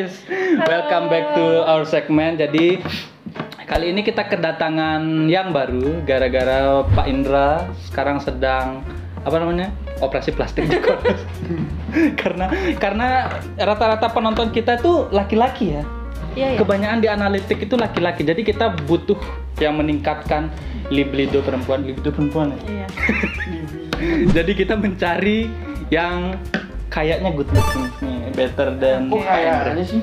guys, welcome back to our segment. Jadi kali ini kita kedatangan yang baru gara-gara Pak Indra sekarang sedang operasi plastik di Koras. karena rata-rata penonton kita tuh laki-laki ya. Iya. Kebanyakan di analitik itu laki-laki. Jadi kita butuh yang meningkatkan libido perempuan ya. Iya. Jadi kita mencari yang kayaknya good looking nih, better than. Kok kayaknya sih?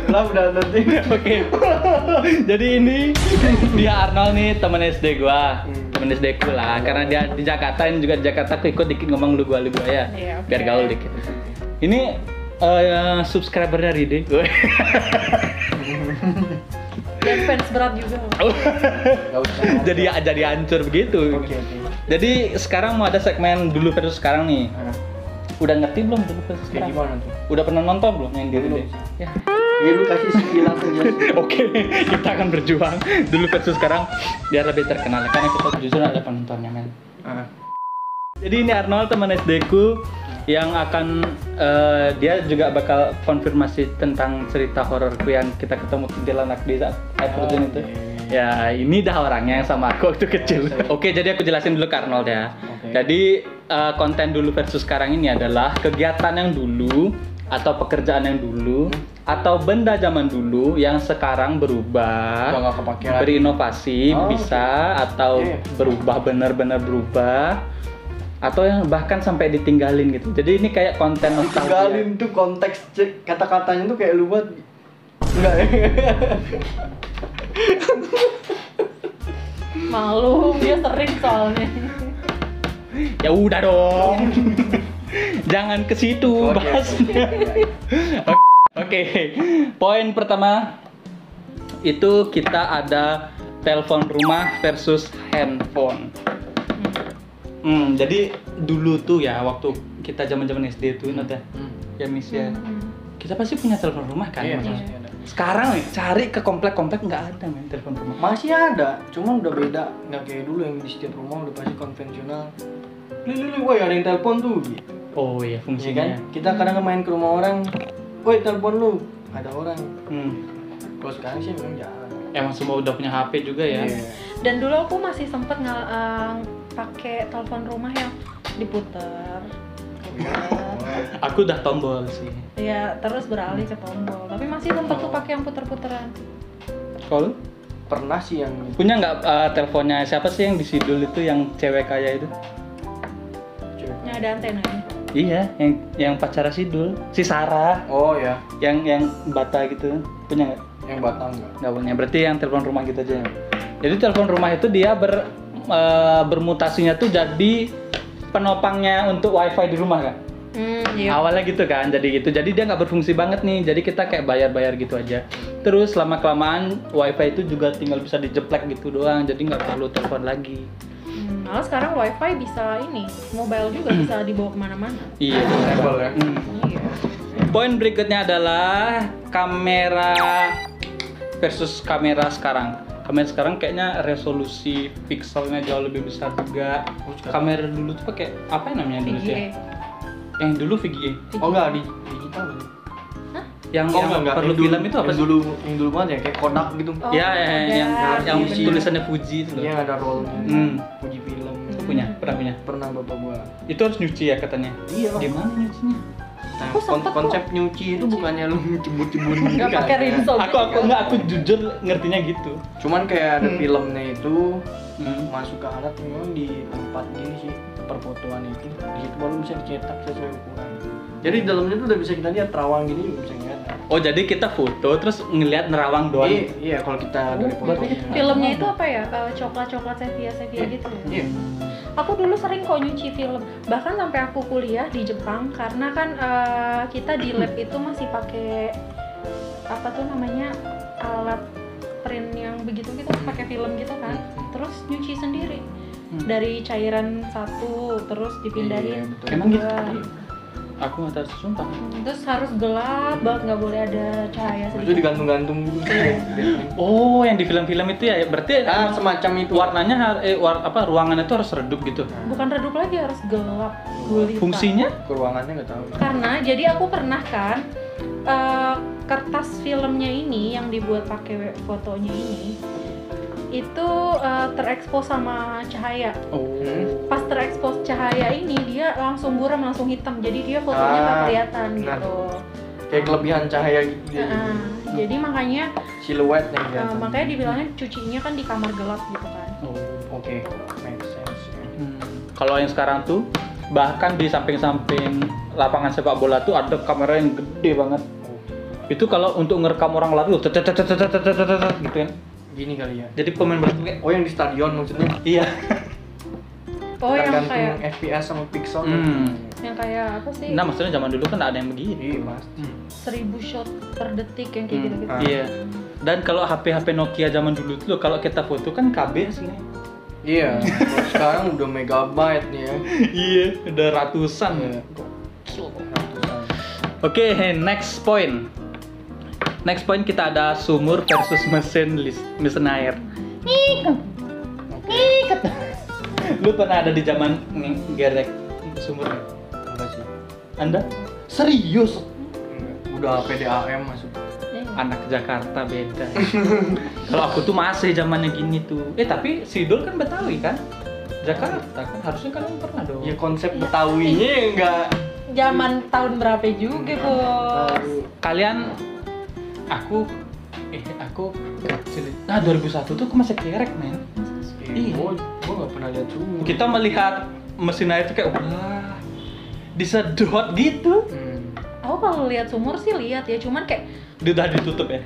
Lah udah nanti. Oke. Jadi ini dia Arnold nih, teman SD gua. Teman SD ku lah, karena dia di Jakarta, ini juga di Jakarta aku ikut dikit ngomong lu gua ya. Yeah, okay. Biar gaul dikit. Ini subscriber dari Ride. Dan fans berat juga. jadi hancur begitu. Oke. Jadi sekarang mau ada segmen dulu versus sekarang nih. Udah ngerti belum dulu versus sekarang? Gimana tuh? Udah pernah nonton belum yang di Ride? Ya. Ya lu kasih sekilas aja. Oke, kita akan berjuang dulu versus sekarang biar lebih terkenal karena kita jujur ada penontonnya men. Jadi ini Arnold teman SD ku yang akan dia juga bakal konfirmasi tentang cerita hororku yang kita ketemu kuntilanak di saat air terjun itu. Ya ini dah orangnya yang sama aku waktu kecil. Oke, jadi aku jelasin dulu ke Arnold ya. Jadi konten dulu versus sekarang ini adalah kegiatan yang dulu atau pekerjaan yang dulu atau benda zaman dulu yang sekarang berubah, Udah nggak kepake lagi. berinovasi bisa atau berubah benar-benar berubah atau yang bahkan sampai ditinggalin gitu. Jadi ini kayak konten nostalgia. Tinggalin tuh konteks kata-katanya tuh kayak lu buat enggak ya? Malu, dia sering soalnya. Ya udah dong. Jangan ke situ bahasnya. Oke. Poin pertama itu kita ada telepon rumah versus handphone. Jadi dulu tuh ya waktu kita zaman-zaman SD tuh ya Miss ya. Kita pasti punya telepon rumah kan? Iya, Mas? pasti ada. Sekarang nih cari ke komplek-komplek nggak ada men telepon rumah. Masih ada, cuman udah beda. Nggak kayak dulu yang di setiap rumah udah pasti konvensional. Woi ada yang telepon tuh gitu. Oh iya Iya fungsinya. kan? Kita kadang main ke rumah orang, woi telepon lu, ada orang. Kalau sekarang sih memang jarang. Emang semua udah punya HP juga ya. Iya. Dan dulu aku masih sempet pakai telepon rumah yang diputer. Aku udah tombol sih. Ya, terus beralih ke tombol. Tapi masih sempet tuh pakai yang puter-puteran. Kalau Pernah sih yang punya nggak teleponnya siapa sih yang di Sidul itu yang cewek kaya itu? Yang ada antenanya. Iya, yang pacara Sidul, si Sarah. Oh ya, Yang bata gitu. Punya nggak? yang Batam enggak? Nggak punya. Berarti yang telepon rumah gitu aja. Jadi telepon rumah itu dia bermutasinya tuh jadi penopangnya untuk wifi di rumah kan? Iya. Awalnya gitu kan, jadi gitu. Jadi dia nggak berfungsi banget nih. Jadi kita kayak bayar-bayar gitu aja. Terus lama kelamaan wifi itu juga tinggal bisa dijeplek gitu doang. Jadi nggak perlu telepon lagi. Malah sekarang wifi bisa mobile juga bisa dibawa kemana-mana. Iya. Portable ya. Iya. Poin berikutnya adalah kamera versus kamera sekarang. Kamera sekarang kayaknya resolusi pixelnya jauh lebih besar juga. Kamera dulu tuh pakai apa namanya dulu sih? VGA. Yang dulu VGA. Oh enggak, di digital gitu. Yang perlu Yang film itu apa sih? Yang dulu banget ya, kayak Kodak gitu. Oh, Ya, yang iya, bener. tulisannya Fuji itu loh. Iya, ada rollnya. Fuji film. Pernah punya. Pernah bapak gua. Itu harus nyuci ya katanya. Iya. Gimana nyucinya? Nah, Aku sempet konsep nyuci itu bukannya lu cebur-cebur Nggak pakai rinso. Aku jujur ngertinya gitu. Cuman kayak ada filmnya itu masuk ke alat memang di tempat gini sih perfotoan itu. Di situ baru bisa dicetak sesuai ukuran. Jadi di dalamnya tuh udah bisa kita lihat terawang gini juga bisa ngeliat. Oh, jadi kita foto terus ngelihat nerawang doang. Iya, kalau kita dari fotonya. Filmnya itu apa ya? Coklat-coklat sepia gitu ya? Iya. Aku dulu sering kok nyuci film. Bahkan sampai aku kuliah di Jepang karena kan kita di lab itu masih pakai apa tuh namanya alat print yang begitu gitu, pakai film gitu kan. Terus nyuci sendiri. Dari cairan satu terus dipindahin. Iya, betul. Emang gitu? dua. Aku nggak tahu sumpah. Terus harus gelap banget, nggak boleh ada cahaya Terus itu sedikit. digantung-gantung gitu. Oh, yang di film-film itu ya, berarti Semacam itu. warnanya ruangannya itu harus redup gitu. Bukan redup lagi, harus gelap gulita. Fungsinya? Ke ruangannya nggak tahu. Karena jadi aku pernah kan kertas filmnya ini yang dibuat pakai fotonya ini itu terekspos sama cahaya. Oh. Pas terekspos cahaya ini dia langsung buram, langsung hitam. Jadi dia fotonya nggak kelihatan benar. gitu. Kayak kelebihan cahaya gitu. Jadi makanya Siluetnya gitu. makanya dibilangnya cucinya kan di kamar gelap gitu kan. Oh. Oke, make sense. Kalau yang sekarang tuh bahkan di samping-samping lapangan sepak bola tuh ada kamera yang gede banget. Itu kalau untuk ngerekam orang lari gitu kan. Gini kali ya. Jadi pemain bola tuh kayak Oh, yang di stadion maksudnya. iya. Oh yang Tergantung kayak FPS sama pixel. yang kayak apa sih? Nah, maksudnya zaman dulu kan ada yang begini. Iya, pasti. 1000 shot per detik yang kayak gitu-gitu. Iya. Dan kalau HP Nokia zaman dulu tuh kalau kita foto kan KB aslinya. Iya, kalau sekarang udah megabyte nih ya. Iya, udah ratusan. Iya. Ratusan. Oke, next point. Next point kita ada sumur versus mesin air. Lu pernah ada di zaman gerek sumur? Enggak sih. Anda? Serius? Enggak. Udah PDAM masuk. Anak Jakarta beda. Kalau aku tuh masih zamannya gini tuh. Tapi si Dul kan Betawi kan? Jakarta kan harusnya kalian pernah dong. Ya konsep Betawinya enggak. Zaman tahun berapa juga, Bos? Kalian aku kecil. Nah, 2001 tuh aku masih kerek, men. Iya. Gua enggak pernah lihat sumur. Kita melihat mesin air tuh kayak wah, disedot gitu. Aku kalau lihat sumur sih lihat ya, cuman kayak Udah ditutup ya.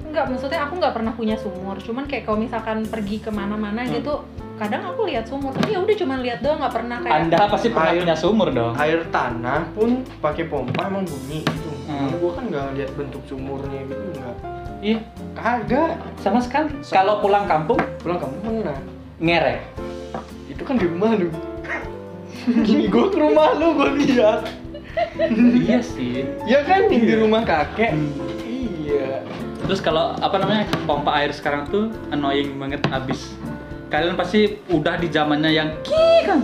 enggak, maksudnya aku nggak pernah punya sumur, cuman kayak kalau misalkan pergi kemana-mana gitu, kadang aku lihat sumur, tapi ya udah cuman lihat doang, nggak pernah kayak. Anda pasti pernah Air. punya sumur dong. Air tanah pun pakai pompa emang bunyi gitu. Gua kan enggak lihat bentuk sumurnya gitu enggak. Iya, Kagak. sama sekali. Kalau pulang kampung Pulang kamu pernah. ngerek. Itu kan di rumah lu. Gini gua ke rumah lu gua lihat. Iya sih. Ya kan di rumah kakek. Iya. Terus kalau pompa air sekarang tuh annoying banget abis. Kalian pasti udah di zamannya yang kan.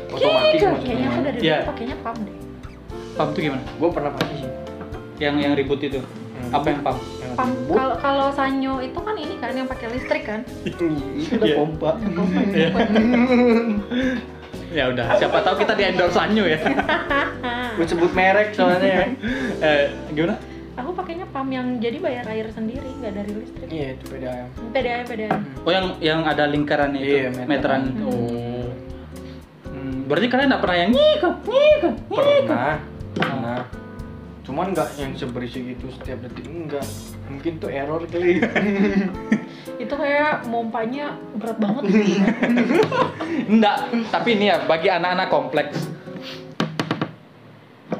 Otomatis Kayaknya maksudnya. aku dari Iya. dulu pakainya pump deh. Pump tuh gimana? Gua pernah pakai sih. Yang ribut itu. Apa yang pump? Yang Pump ribut. kalau Sanyo itu kan ini kan yang pakai listrik kan. Itu udah Iya. pompa. Iya. Ya udah, siapa tahu kita di endorse Sanyo ya. Gua sebut merek soalnya. Gimana? Aku pakainya pump yang jadi bayar air sendiri, nggak dari listrik. Iya, itu PDAM. PDAM. Oh yang ada lingkaran itu, Iya, meteran. meteran. Oh. Berarti kalian nggak pernah yang Pernah. Cuman nggak yang seberisik itu setiap detik, enggak. Mungkin tuh error kali. Itu kayak mompanya berat banget. Enggak, tapi ini ya bagi anak-anak kompleks.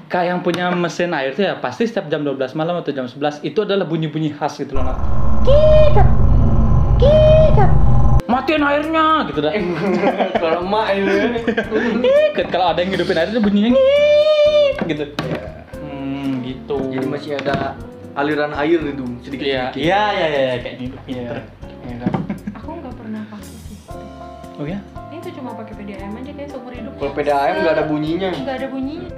Kayak yang punya mesin air tuh ya pasti setiap jam 12 malam atau jam 11 itu adalah bunyi-bunyi khas gitu loh. Kikat. Matiin airnya gitu dah. Kalau emak itu. Kikat. Kalau ada yang ngidupin air itu bunyinya ngik gitu. Ya. Gitu. Jadi masih ada aliran air itu sedikit-sedikit. Iya kayak gitu. Iya. Iya kan? Aku nggak pernah pakai sih. Oh ya? Itu cuma pakai PDAM aja kayak seumur hidup. Kalau PDAM nggak ada bunyinya. Nggak ada bunyinya.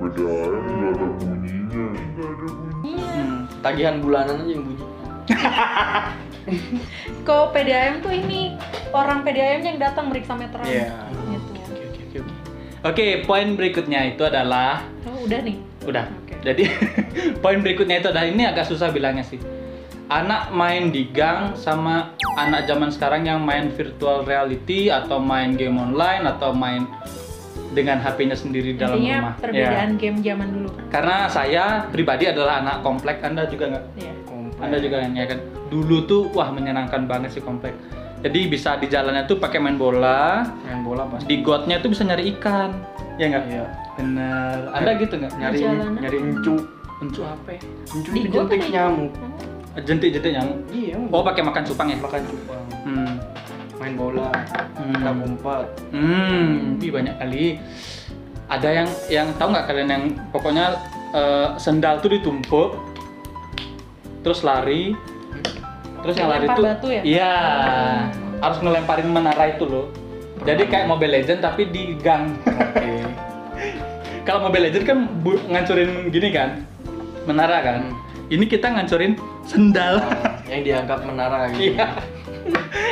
Tagihan bulanan aja yang bunyi. Kok PDAM tuh ini orang PDAM yang datang meriksa meteran. Iya. Gitu. Oke, poin berikutnya itu adalah Oh, udah nih. udah. Oke. Jadi poin berikutnya itu adalah ini agak susah bilangnya sih. Anak main di gang sama anak zaman sekarang yang main virtual reality atau main game online atau main dengan HP-nya sendiri dalam Intinya rumah. perbedaan game zaman dulu. Karena saya pribadi adalah anak komplek, Anda juga nggak? Iya. Anda juga ya kan? Dulu tuh wah menyenangkan banget sih komplek. Jadi bisa di jalannya tuh pakai main bola, pasti. di gotnya tuh bisa nyari ikan, ya nggak? Iya. Bener. Anda gitu nggak? Nyari encu. Encu apa? Encu Di itu got jentik ada nyamuk. Jentik-jentik nyamuk. Iya. Oh pakai makan cupang ya? Makan cupang. Hmm. Main bola. Hmm. Kita umpat. Ih, banyak kali. ada yang tahu nggak kalian yang pokoknya sendal tuh ditumpuk terus lari terus yang lari Lempar tuh batu ya? iya harus ngelemparin menara itu loh. Jadi kayak Mobile Legend tapi di gang. Oke. Kalau Mobile Legend kan ngancurin gini kan menara kan. Ini kita ngancurin sendal. Yang dianggap menara gitu. Iya.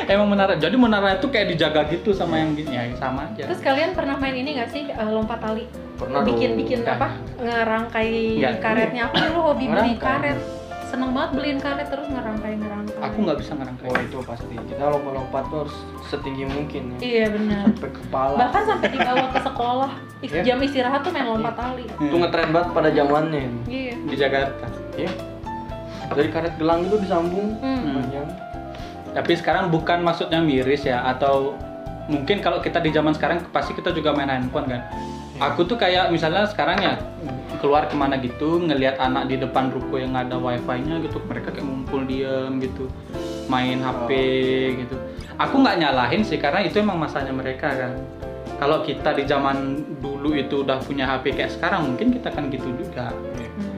Emang menara. Jadi menara itu kayak dijaga gitu sama yang gini ya sama aja. Terus kalian pernah main ini nggak sih lompat tali? Pernah bikin dong. apa? Ngerangkai Nggak. karetnya. Aku dulu hobi beli Ngerangkai. karet. Seneng banget beliin karet terus ngerangkai. Aku nggak bisa ngerangkai. Oh itu pasti. Kita lompat-lompat tuh harus setinggi mungkin ya. Iya benar. Sampai kepala. Bahkan sampai dibawa ke sekolah. Iya. Jam istirahat tuh main lompat tali. Itu ngetren banget pada zamannya ini. Iya. Di Jakarta. Iya. Dari karet gelang itu disambung panjang. Tapi sekarang bukan maksudnya miris ya atau mungkin kalau kita di zaman sekarang pasti kita juga main handphone kan. Aku tuh kayak misalnya sekarang ya keluar kemana gitu ngelihat anak di depan ruko yang ada wifi-nya gitu mereka kayak ngumpul diem gitu main HP gitu. Aku nggak nyalahin sih karena itu emang masanya mereka kan. Kalau kita di zaman dulu itu udah punya HP kayak sekarang mungkin kita kan gitu juga.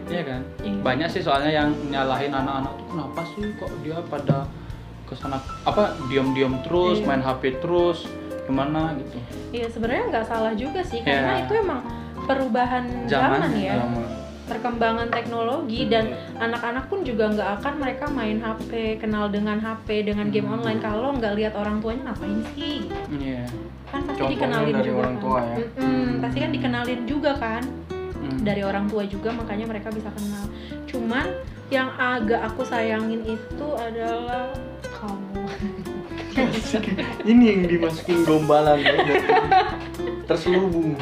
Iya kan? Iya. Banyak sih soalnya yang nyalahin anak-anak tuh kenapa sih kok dia pada kesana apa diam-diam terus Iya. main HP terus gimana gitu. Iya sebenarnya nggak salah juga sih karena Iya. itu emang perubahan Zaman, zaman ya. Sama. Perkembangan teknologi dan anak-anak pun juga nggak akan mereka main HP, kenal dengan HP, dengan game online kalau nggak lihat orang tuanya ngapain sih gitu. Iya. Kan pasti Contohnya dikenalin dari juga orang kan. tua ya. Pasti kan dikenalin juga kan Hmm. dari orang tua juga makanya mereka bisa kenal. Cuman yang agak aku sayangin itu adalah kamu. Ini yang dimasukin gombalan ya. Terselubung.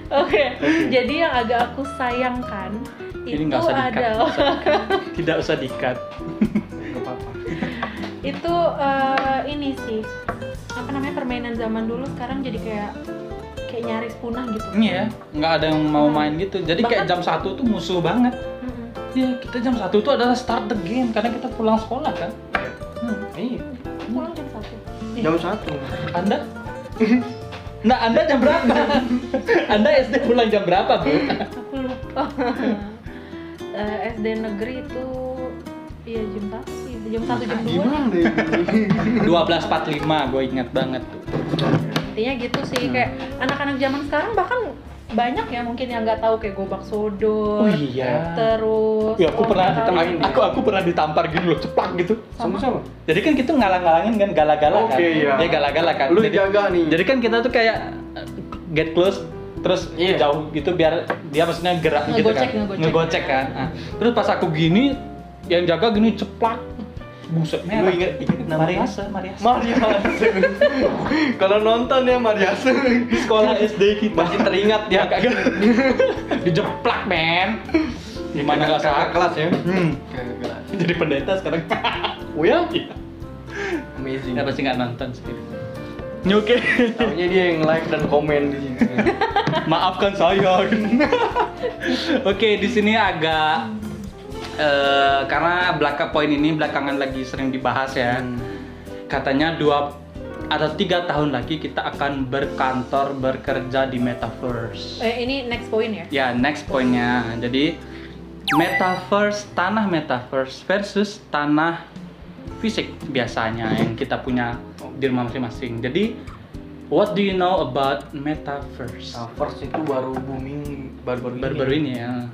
Oke, jadi yang agak aku sayangkan Ini itu nggak usah di-cut, adalah Tidak usah di-cut. Gak apa-apa. itu ini sih apa namanya permainan zaman dulu sekarang jadi kayak nyaris punah gitu. Iya, nggak ada yang mau main gitu. Jadi kayak Bahkan- jam 1 tuh musuh banget. Mm-mm. Iya, kita jam 1 tuh adalah start the game karena kita pulang sekolah kan. Iya. Pulang jam 1. Jam 1. Anda? Nah, Anda jam berapa? Anda SD pulang jam berapa, Bu? Aku lupa. SD negeri itu iya jam 1 sih. Jam 1 jam 2. Gimana deh? 12.45, gue ingat banget tuh. Intinya gitu sih kayak anak-anak zaman sekarang bahkan banyak ya mungkin yang nggak tahu kayak gobak sodor. Oh iya. Terus Ya, aku pernah lompat tali. aku pernah ditampar gini loh, ceplak gitu. Sama-sama. Jadi kan kita ngalang-ngalangin kan gala-gala kan. Oke, iya. Ya gala-gala kan. Lu Jadi- jaga nih. Jadi kan kita tuh kayak get close terus Iya. jauh gitu biar dia maksudnya gerak gitu kan. Ngegocek. Kan. Nah, terus pas aku gini yang jaga gini ceplak. Buset merah. Lu inget namanya? Mariasa. Mariase. Kalau nonton ya Mariase. Di sekolah SD kita. Masih teringat ya. Kagak. Dijeplak, men. Gimana enggak Kakak salah kelas ya? Hmm. Kakak kelas. Jadi pendeta sekarang. Oh ya? Iya. Amazing. Ya pasti nggak nonton sih. Oke. Taunya dia yang like dan komen di sini. Maafkan saya. Oke, di sini agak karena poin ini belakangan lagi sering dibahas ya. Katanya 2 atau 3 tahun lagi kita akan berkantor bekerja di metaverse. Ini next point ya. Ya, next poinnya. Jadi metaverse, tanah metaverse versus tanah fisik biasanya yang kita punya di rumah masing-masing. Jadi what do you know about metaverse? Nah, first itu baru booming baru-baru Baru-baru ini ya.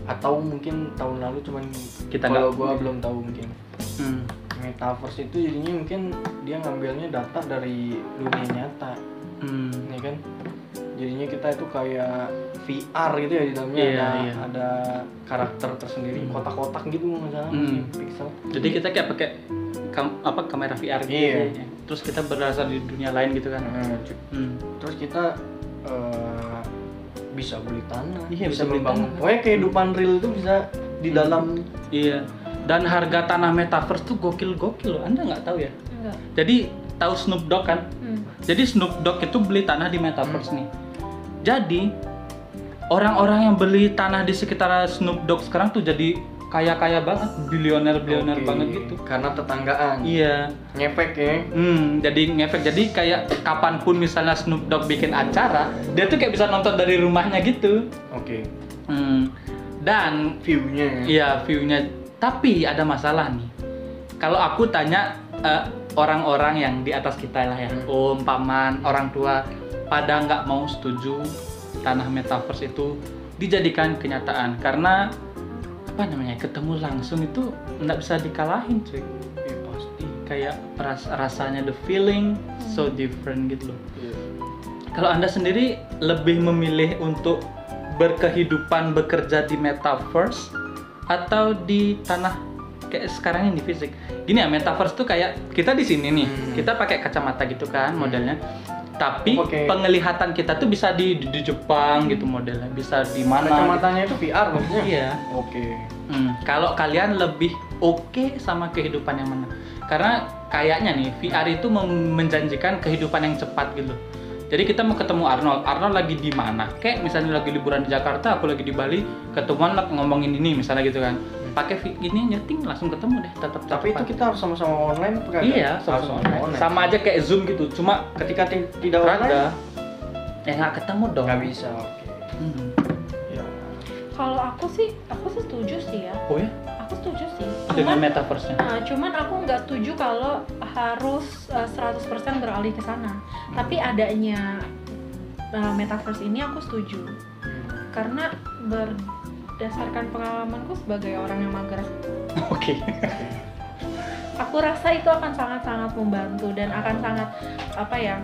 Atau mungkin tahun lalu cuman Kita kalau nggak- gua belum tahu mungkin. Hmm. Metaverse itu jadinya mungkin dia ngambilnya data dari dunia nyata, Hmm. ya kan? Jadinya kita itu kayak VR gitu ya di dalamnya Iya, ada, iya. ada karakter tersendiri, kotak-kotak gitu misalnya, Hmm. pixel. Jadi kita kayak pakai kamera VR gitu. Iya. ya. Terus kita berasa di dunia lain gitu kan. Nah, Hmm. terus kita bisa beli tanah, Iya, bisa beli membangun. tanah. Pokoknya kehidupan real itu bisa di dalam. Iya. Dan harga tanah metaverse tuh gokil-gokil loh. Anda nggak tahu ya? Enggak. Jadi tahu Snoop Dogg kan? Jadi Snoop Dogg itu beli tanah di metaverse nih. Jadi orang-orang yang beli tanah di sekitar Snoop Dogg sekarang tuh jadi kaya banget, bilioner Oke, banget gitu. Karena tetanggaan. Iya. Ngefek ya. Jadi ngefek. Jadi kayak kapanpun misalnya Snoop Dogg bikin acara, dia tuh kayak bisa nonton dari rumahnya gitu. Oke. Dan View-nya ya. iya, view-nya. Tapi ada masalah nih. Kalau aku tanya orang-orang yang di atas kita lah ya, om, paman, orang tua, pada nggak mau setuju tanah metaverse itu dijadikan kenyataan karena apa namanya, ketemu langsung itu nggak bisa dikalahin cuy. Ya, pasti. Kayak rasanya, the feeling so different gitu loh. Iya. Kalau Anda sendiri lebih memilih untuk berkehidupan bekerja di metaverse atau di tanah kayak sekarang ini fisik? Gini ya, metaverse tuh kayak kita di sini nih, kita pakai kacamata gitu kan modelnya. Tapi penglihatan kita tuh bisa di Jepang gitu modelnya, bisa di mana? Kacamatanya itu VR maksudnya? Iya. Oke. Kalau kalian lebih oke sama kehidupan yang mana? Karena kayaknya nih VR itu menjanjikan kehidupan yang cepat gitu. Jadi kita mau ketemu Arnold lagi di mana? Kayak misalnya lagi liburan di Jakarta, aku lagi di Bali, ketemuan ngomongin ini misalnya gitu kan. Pakai ini nyeting langsung ketemu deh, tetap. Tapi itu kita harus sama-sama online apa enggak? Iya, sama-sama online. Sama aja kayak Zoom gitu, cuma ketika tidak online ya nggak ketemu dong. Nggak bisa. Oke. Ya. Kalau aku sih setuju sih ya. Oh ya? Aku setuju sih. Dengan metaverse-nya. Cuman aku nggak setuju kalau harus 100% beralih ke sana. Tapi adanya metaverse ini aku setuju. Karena berdasarkan pengalamanku sebagai orang yang mager. Oke. Aku rasa itu akan sangat-sangat membantu dan akan sangat apa ya?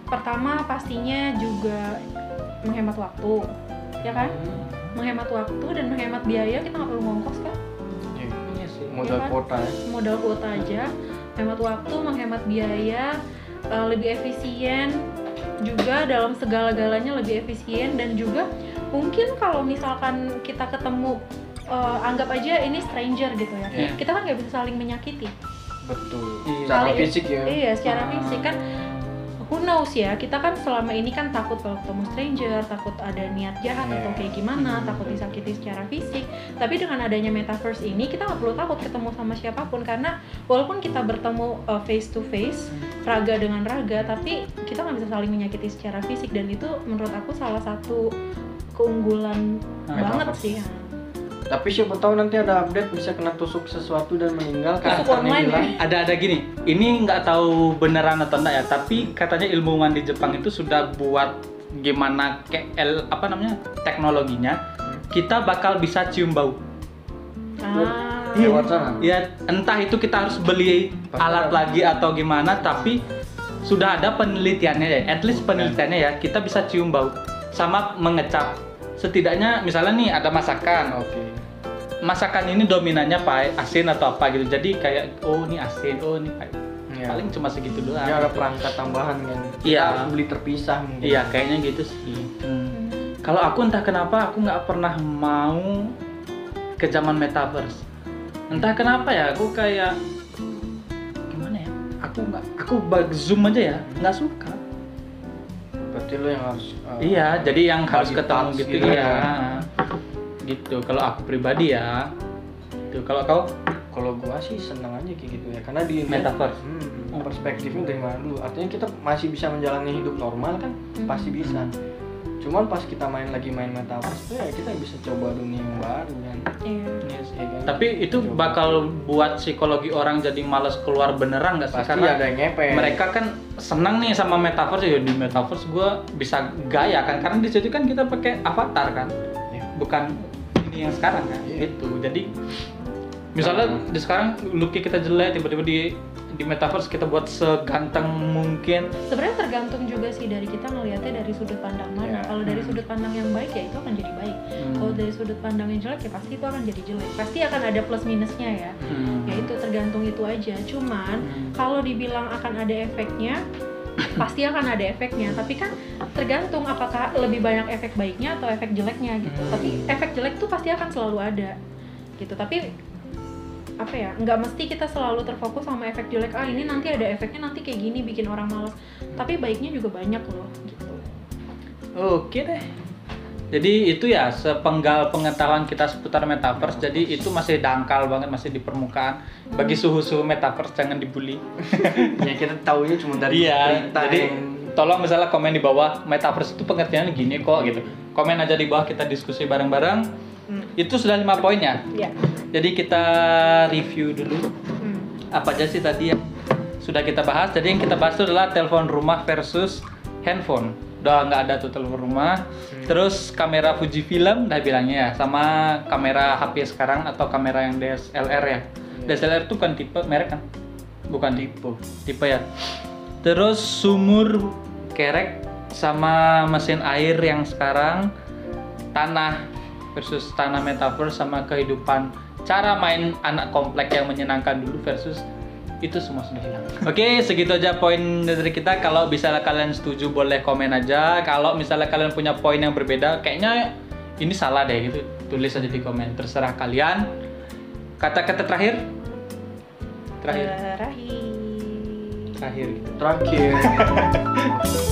Pertama pastinya juga menghemat waktu, ya kan? Menghemat waktu dan menghemat biaya, kita nggak perlu ngongkos kan? Iya sih. Modal kan? kuota. Modal kuota aja, menghemat waktu, menghemat biaya, lebih efisien juga dalam segala-galanya, lebih efisien. Dan juga mungkin kalau misalkan kita ketemu, anggap aja ini stranger gitu ya, kita kan nggak bisa saling menyakiti. Betul. Secara fisik ya. Iya, secara fisik kan. Who knows ya, kita kan selama ini kan takut kalau ketemu stranger, takut ada niat jahat atau kayak gimana, takut disakiti secara fisik. Tapi dengan adanya metaverse ini, kita nggak perlu takut ketemu sama siapapun, karena walaupun kita bertemu face to face, raga dengan raga, tapi kita nggak bisa saling menyakiti secara fisik. Dan itu menurut aku salah satu keunggulan banget sih. Tapi siapa tahu nanti ada update bisa kena tusuk sesuatu dan meninggal. Tusuk online ya? Ada gini, ini nggak tahu beneran atau enggak ya, tapi katanya ilmuwan di Jepang itu sudah buat gimana kayak teknologinya, kita bakal bisa cium bau. Lewat sana? Ya, entah itu kita harus beli alat lagi atau gimana, tapi sudah ada penelitiannya ya, at least penelitiannya ya, kita bisa cium bau sama mengecap. Setidaknya misalnya nih ada masakan, masakan ini dominannya asin atau apa gitu, jadi kayak ini asin, ini pahit. Paling cuma segitu doang. Ini ada perangkat tambahan kan? Iya. Harus beli terpisah mungkin. Iya, kayaknya gitu sih. Kalau aku entah kenapa aku nggak pernah mau ke zaman metaverse. Entah kenapa ya, aku kayak gimana ya? Aku Zoom aja ya, nggak suka. Berarti lo yang harus iya, jadi yang harus ketemu gitu gitu ya. Gitu. Kalau aku pribadi ya. Gitu. Kalau kau? Kalau gua sih seneng aja kayak gitu ya, karena di metaverse. Perspektifnya dari mana dulu? Artinya kita masih bisa menjalani hidup normal kan? Pasti bisa. Cuman pas kita main metaverse tuh ya kita bisa coba dunia yang baru kan. Iya. Tapi itu bakal buat psikologi orang jadi malas keluar beneran nggak sih? Pasti Karena ada yang ngepek. Mereka kan senang nih sama metaverse, ya di metaverse gue bisa gaya kan, karena di situ kan kita pakai avatar kan, bukan ini yang sekarang kan, itu. Jadi misalnya di sekarang look kita jelek, tiba-tiba di metaverse kita buat seganteng mungkin. Sebenarnya tergantung juga sih dari kita ngelihatnya dari sudut pandang mana. Kalau dari sudut pandang yang baik ya itu akan jadi baik. Kalau dari sudut pandang yang jelek ya pasti itu akan jadi jelek. Pasti akan ada plus minusnya ya. Ya itu tergantung itu aja. Cuman kalau dibilang akan ada efeknya, pasti akan ada efeknya. Tapi kan tergantung apakah lebih banyak efek baiknya atau efek jeleknya gitu. Tapi efek jelek tuh pasti akan selalu ada gitu. Tapi apa ya, nggak mesti kita selalu terfokus sama efek jelek. Ini nanti ada efeknya, nanti kayak gini bikin orang malas. Tapi baiknya juga banyak loh gitu. Oke deh. Jadi itu ya sepenggal pengetahuan kita seputar metaverse. Jadi itu masih dangkal banget, masih di permukaan. Bagi suhu-suhu metaverse jangan dibully. Ya kita taunya cuma dari Iya. berita Jadi yang tolong misalnya komen di bawah metaverse itu pengertiannya gini kok gitu. Komen aja di bawah, kita diskusi bareng-bareng. Itu sudah 5 poin ya. Ya. Jadi kita review dulu apa aja sih tadi yang sudah kita bahas. Jadi yang kita bahas itu adalah telepon rumah versus handphone. Udah nggak ada tuh telepon rumah. Terus kamera Fujifilm udah bilangnya ya, sama kamera HP sekarang atau kamera yang DSLR ya. DSLR itu kan tipe merek kan? Bukan tipe ya. Terus sumur kerek sama mesin air yang sekarang, tanah versus tanah metaverse, sama kehidupan cara main anak komplek yang menyenangkan dulu versus itu semua sudah hilang. Oke, segitu aja poin dari kita. Kalau misalnya kalian setuju boleh komen aja. Kalau misalnya kalian punya poin yang berbeda, kayaknya ini salah deh gitu, tulis aja di komen. Terserah kalian. Kata-kata terakhir. Terakhir. Terakhir. terakhir